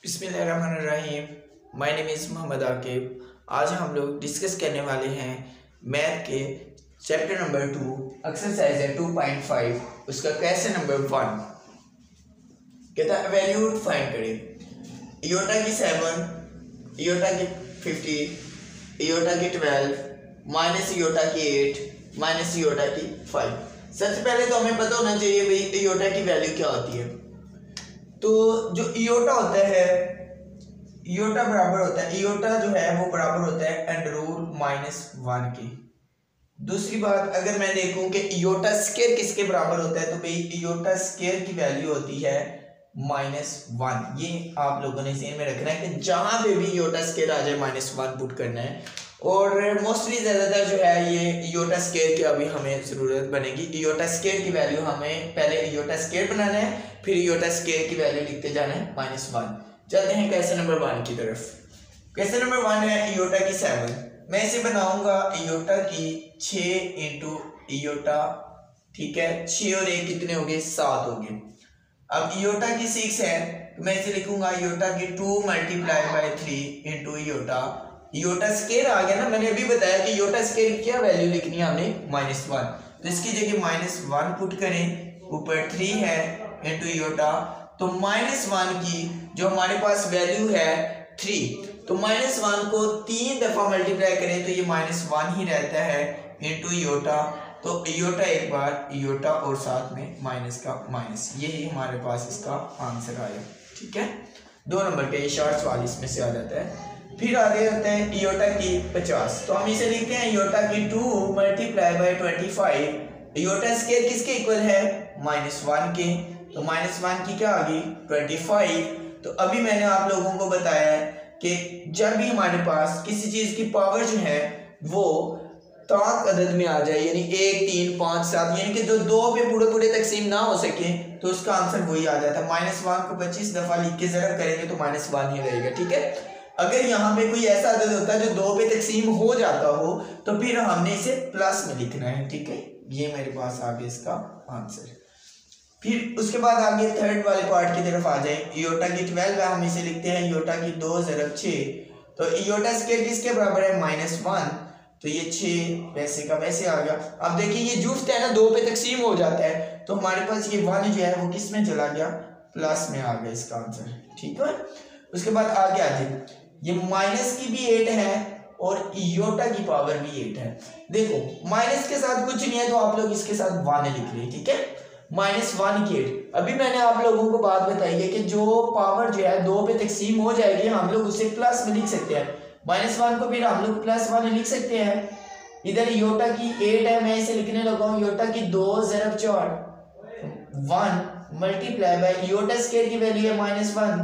बिस्मिल्लाहिर्रहमानिर्रहीम। My name is Mohammad Aqib. आज हम लोग डिस्कस करने वाले हैं मैथ के चैप्टर नंबर 2 एक्सरसाइज है 2.5 उसका क्वेश्चन नंबर 1 कहता है वैल्यू फाइंड करें। इयोटा की 7, इयोटा की 50, इयोटा की 12, माइनस इयोटा की 8, माइनस इयोटा की 5। सबसे पहले तो हमें पता होना चाहिए भाई इयोटा की वैल्यू क्या होती है। तो जो इयोटा होता है, इयोटा बराबर होता है, इयोटा जो है वो बराबर होता है √-1 के। दूसरी बात, अगर मैं देखूं कि इयोटा स्क्वायर किसके बराबर होता है, तो भाई इयोटा स्क्वायर की वैल्यू होती है -1। ये आप लोगों ने ध्यान में रखना है कि जहां पे भी इयोटा स्क्वायर आ जाए -1 पुट करना है। और मोस्टली ज़्यादातर जो है ये इयोटा स्क्वायर की अभी हमें ज़रूरत बनेगी। इयोटा स्क्वायर की वैल्यू हमें पहले इयोटा स्क्वायर बनाना है, फिर इयोटा स्क्वायर की वैल्यू लिखते जाना है -1। चलते हैं क्वेश्चन नंबर 1 की तरफ। क्वेश्चन नंबर 1 है इयोटा की 7। मैं इसे बनाऊंगा इयोटा की 6 इंटू इयोटा, ठीक है। 6 और 1 कितने हो गए, 7 हो गए। अब इयोटा की 6 है तो मैं इसे लिखूंगा इयोटा की 2 × 3 इंटू इयोटा। इयोटा स्क्वायर आ गया ना, मैंने अभी बताया कि इयोटा स्क्वायर की क्या वैल्यू लिखनी है हमने, -1। तो इसकी जगह -1 पुट करें, ऊपर 3 है इंटू इयोटा। तो -1 की जो हमारे पास वैल्यू है 3, तो -1 को 3 दफा मल्टीप्लाई करें तो ये -1 ही रहता है इंटू इयोटा। तो इयोटा एक बार इयोटा और साथ में माइनस का माइनस, यही हमारे पास इसका आंसर आया, ठीक है। 2 नंबर पे ये शॉर्ट सवाल इसमें से आ जाता है। फिर आगे होता है इयोटा की 50। तो हम इसे लिखते हैं इयोटा की 2 × 25। इयोटा स्क्वायर किसके इक्वल है, -1 के। तो -1 की क्या आ गई, 25। तो अभी मैंने आप लोगों को बताया है कि जब भी हमारे पास किसी चीज की पावर जो है वो ताक अदद में आ जाए, यानी 1, 3, 5, 7, यानी कि जो 2 पे पूरे तकसीम ना हो सके, तो उसका आंसर वही आ जाता है। -1 को 25 दफा लिख के ज़रब करेंगे तो -1 ही रहेगा, ठीक है। अगर यहाँ पे कोई ऐसा अदद होता है जो 2 पे तकसीम हो जाता हो तो फिर हमने इसे प्लस में लिखना है, ठीक है। ये मेरे पास आ गया इसका आंसर। फिर उसके बाद आगे थर्ड वाले पार्ट की तरफ आ जाए। इयोटा की 12 है, हम इसे लिखते हैं इयोटा की 2 × 6। तो इयोटा स्क्वायर किसके बराबर है, -1। तो ये 6 वैसे का वैसे आ गया। अब देखिए ये जुफ्त है ना, 2 पे तकसीम हो जाता है, तो हमारे पास ये 1 जो है वो किस में चला गया, प्लस में आ गया इसका आंसर, ठीक है। उसके बाद आगे आ जाए, ये माइनस की भी 8 है और इयोटा की पावर भी 8 है। देखो माइनस के साथ कुछ नहीं है तो आप लोग इसके साथ 1 लिख लिए, ठीक है। -1 की 8। अभी मैंने आप लोगों को बात बताई है कि जो पावर जो है 2 पे तकसीम हो जाएगी हम लोग उसे प्लस में लिख सकते हैं। -1 को फिर हम लोग +1 लिख सकते हैं। इधर इयोटा की 8 है, मैं इसे लिखने लगा हूँ इयोटा की 2 × 4, 1 × इयोटा स्क्वायर की वैल्यू है -1,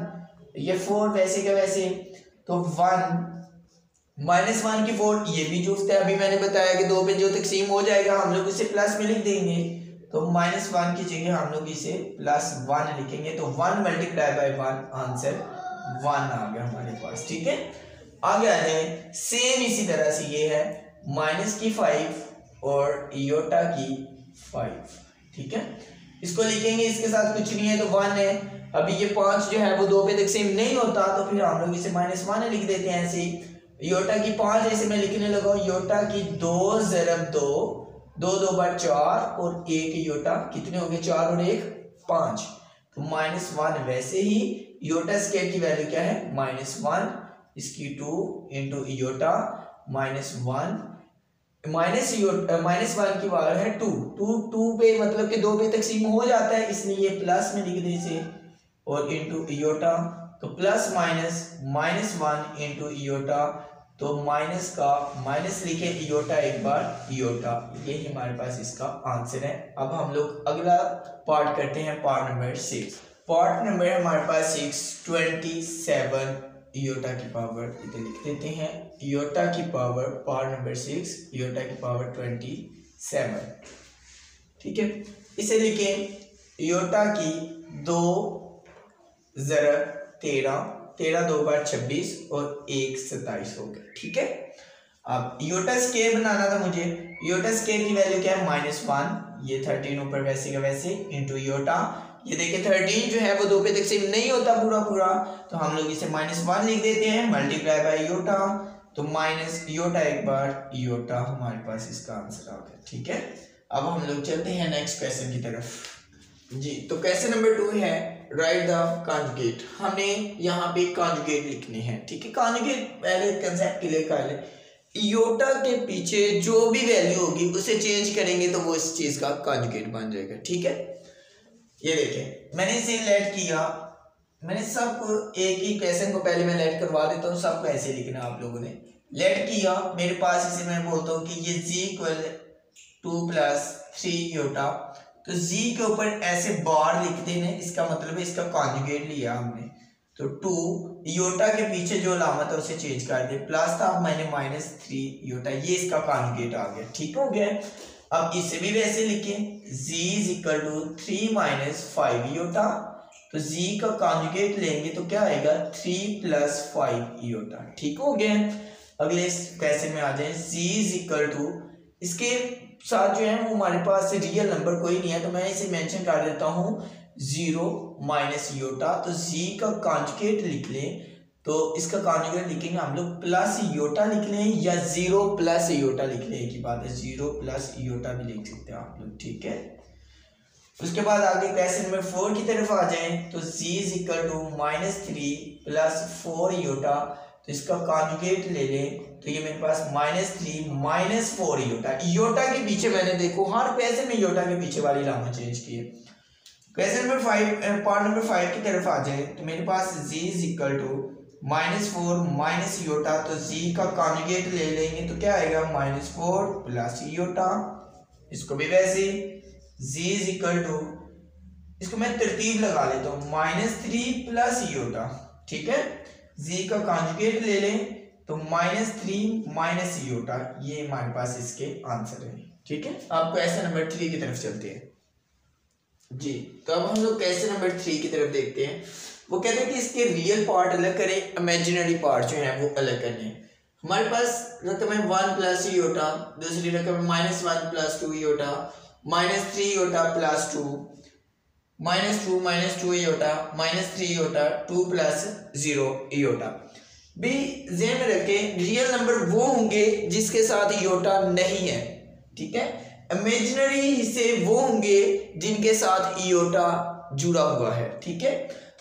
ये 4 वैसे का वैसे, तो 1 -1 की 4, ये भी जुफ्त है। अभी मैंने बताया कि 2 पे जो तकसीम हो जाएगा हम लोग इसे प्लस में लिख देंगे, तो -1 की जगह हम लोग इसे +1 लिखेंगे, तो 1 × 1 आंसर 1 आ गया हमारे पास, ठीक है। आगे आ जाए, सेम इसी तरह से ये है -5 और इयोटा की 5, ठीक है। इसको लिखेंगे, इसके साथ कुछ नहीं है तो 1 है। अभी ये 5 जो है वो 2 पे तकसीम नहीं होता तो फिर हम लोग इसे -1 लिख देते हैं ऐसे ही। इयोटा की 5 ऐसे मैं लिखने लगा हूँ इयोटा की 2 × 2, 2 × 2 = 4 और 1 इयोटा कितने हो गए, 4 और 1 5। तो -1 वैसे ही इयोटा स्क्वायर की वैल्यू क्या है, -1, इसकी 2 इंटू इयोटा -1, -1 की पावर है 2 पे मतलब कि 2 पे तकसीम हो जाता है, इसलिए ये प्लस में लिख दे इसे, और इंटू इयोटा, तो प्लस माइनस -1 इंटू इयोटा, तो माइनस का माइनस लिखे इयोटा एक बार इयोटा, ये हमारे पास इसका आंसर है। अब हम लोग अगला पार्ट करते हैं, पार्ट नंबर 6। पार्ट नंबर है हमारे पास 6, 27 इयोटा की पावर, इधर लिख देते हैं इयोटा की पावर, पार्ट नंबर 6 इयोटा की पावर 27, ठीक है। इसे लिखें इयोटा की 2 × 13, 13 2 × 26 और 1 27 हो गया, ठीक है। अब इयोटा स्क्वायर बनाना था मुझे, इयोटा स्क्वायर की वैल्यू क्या है, -1, ये 13 ऊपर वैसे का वैसे इंटू इयोटा, ये देखिए 13 जो है वो 2 पे तकसीम नहीं होता पूरा पूरा, तो हम लोग इसे -1 लिख देते हैं, मल्टीप्लाई बाय योटा, तो माइनस योटा एक बार योटा हमारे पास इसका आंसर आ गया। ठीक है, अब हम लोग चलते हैं नेक्स्ट क्वेश्चन की तरफ जी। तो क्वेश्चन नंबर 2 है राइट द कॉन्जुगेट। हमने यहाँ पे कॉन्जुगेट लिखनी है। ठीक है, कॉन्जुगेट पहले कंसेप्ट क्लियर कर ले। योटा के पीछे जो भी वैल्यू होगी उसे चेंज करेंगे तो वो इस चीज का कॉन्जुगेट बन जाएगा। ठीक है, ये देखें मैंने इसे लेट किया, मैंने सब एक ही क्वेश्चन को पहले मैं लेट करवा देता हूँ, सबको ऐसे लिखना आप लोगों ने। लेट किया, मेरे पास इसे मैं बोलता हूँ कि ये z इक्वल 2 + 3 योटा, तो z के ऊपर ऐसे बार लिख देने, इसका मतलब है इसका कॉन्जुगेट लिया हमने, तो 2 योटा के पीछे जो अलामत है उसे चेंज कर दे, प्लस था मैंने -3 योटा, ये इसका कॉन्जुगेट आ गया। ठीक हो गया, अब इसे भी वैसे लिखें, z = 3 - 5 योटा, तो z का कॉन्जुगेट लेंगे तो क्या आएगा 3 + 5 योटा। ठीक हो गया, अगले क्वेश्चन में आ जाए, z = इसके साथ जो है वो हमारे पास रियल नंबर कोई नहीं है, तो मैं इसे मेंशन कर देता हूँ 0 - योटा, तो z का कॉन्जुगेट लिख लें, तो इसका कॉन्जुगेट लिखेंगे हम लोग प्लस योटा लिख लें या 0 + योटा लिख लें, एक ही बात है, 0 + योटा भी लिख सकते हैं आप लोग। ठीक है, उसके बाद आगे क्वेश्चन नंबर 4 की तरफ आ जाएं, तो z = -3 + 4 योटा, तो इसका कॉन्जुगेट ले लें, तो ये मेरे पास -3 - 4 योटा, योटा के पीछे मैंने देखो हर क्वेश्चन में योटा के पीछे वाली लामा चेंज की है। क्वेश्चन नंबर 5 पार्ट नंबर 5 की तरफ आ जाए, तो मेरे पास z = -4 - योटा, तो z का कॉन्जुगेट ले लेंगे तो क्या आएगा -4 + योटा, इसको भी वैसे z = इसको मैं तरतीब लगा लेता हूँ -3 + योटा। ठीक है, z का कॉन्जुगेट ले लें तो -3 - योटा, ये हमारे पास इसके आंसर है। ठीक है, अब क्वेश्चन नंबर 3 की तरफ चलते हैं जी। तो अब हम लोग क्वेश्चन नंबर 3 की तरफ देखते हैं। वो कहते हैं कि इसके रियल पार्ट अलग करें, इमेजिनरी पार्ट जो है वो अलग करने हैं। हमारे पास रकम है 1 + योटा, दूसरी रकम है -1 + 2 iota, -3 iota + 2, -2 iota, -3 iota, 2 + 0 iota. भी ज़हन में रखें रियल नंबर वो होंगे जिसके साथ योटा नहीं है। ठीक है, इमेजिनरी हिस्से वो होंगे जिनके साथ योटा जुड़ा हुआ है। ठीक है,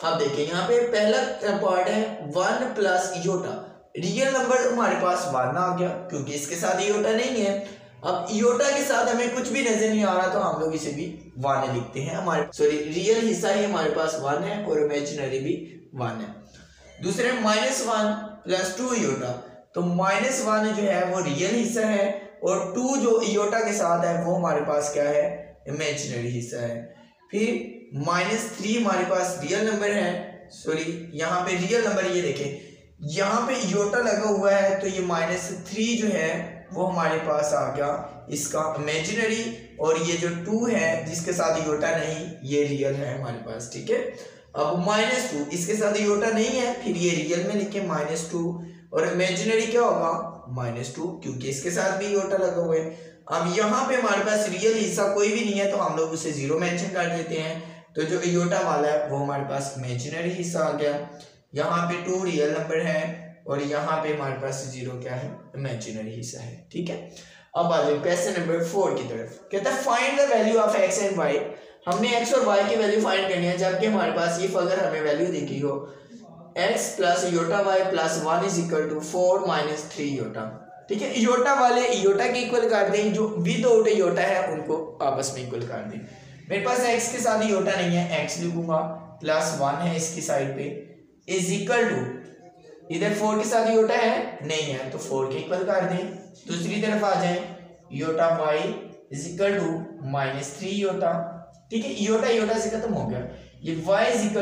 अब देखिए यहाँ पे पहला पार्ट है 1 + योटा, रियल नंबर हमारे पास 1 आ गया क्योंकि इसके साथ योटा नहीं है। अब योटा के साथ हमें कुछ भी नजर नहीं आ रहा तो हम लोग इसे भी 1 लिखते हैं, हमारे सॉरी रियल हिस्सा ही हमारे पास 1 है और इमेजिनरी भी 1 है। दूसरे -1 + 2 योटा, तो -1 जो है वो रियल हिस्सा है और 2 जो योटा के साथ है वो हमारे पास क्या है, इमेजिनरी हिस्सा है। फिर -3 हमारे पास रियल नंबर है, सॉरी यहाँ पे रियल नंबर, ये देखें यहाँ पे योटा लगा हुआ है तो ये -3 जो है वो हमारे पास आ गया इसका इमेजिनरी, और ये जो 2 है जिसके साथ योटा नहीं ये रियल है हमारे पास। ठीक है, अब -2 इसके साथ योटा नहीं है, फिर ये रियल में लिखे -2 और इमेजिनरी क्या होगा -2 क्योंकि इसके साथ भी योटा लगा हुआ है। अब यहाँ पे हमारे पास रियल हिस्सा कोई भी नहीं है तो हम लोग उसे 0 मेंशन कर देते हैं, तो जो योटा वाला है वो हमारे पास इमेजिनरी हिस्सा आ गया। यहाँ पे 2 रियल नंबर है और यहाँ पे हमारे पास 0 क्या है, इमेजिनरी हिस्सा है। ठीक है, अब आ जाए क्वेश्चन नंबर 4 की तरफ। कहता है find the value of x and y। हमने x और y की वैल्यू फाइंड करनी है जबकि हमारे पास ये अगर हमें वैल्यू देखी हो x + योटा y + 1 = 4 - 3 योटा। ठीक है, योटा वाले योटा के इक्वल कर दें, जो विदाउट योटा है उनको आपस में इक्वल कर दें। मेरे पास x के साथ योटा नहीं है, x लिखूंगा, +1 है इसकी साइड पे, = इधर 4 के साथ योटा है नहीं है तो 4 के इक्वल कर दें। दूसरी तरफ आ जाए, योटा y = -3 योटा। ठीक है, योटा योटा से खत्म हो गया, ये y =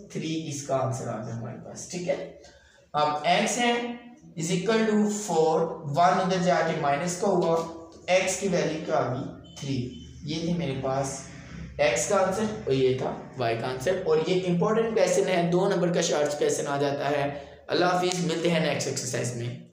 -3 इसका आंसर आ गया हमारे पास। ठीक है, अब x है = 4, 1 उधर जाके माइनस का हुआ तो x की वैल्यू क्या आ गई 3। ये थी मेरे पास x का आंसर और ये था y का आंसर, और ये इंपॉर्टेंट क्वेश्चन है, 2 नंबर का शॉर्ट क्वेश्चन आ जाता है। अल्लाह हाफिज, मिलते हैं नेक्स्ट एक्सरसाइज में।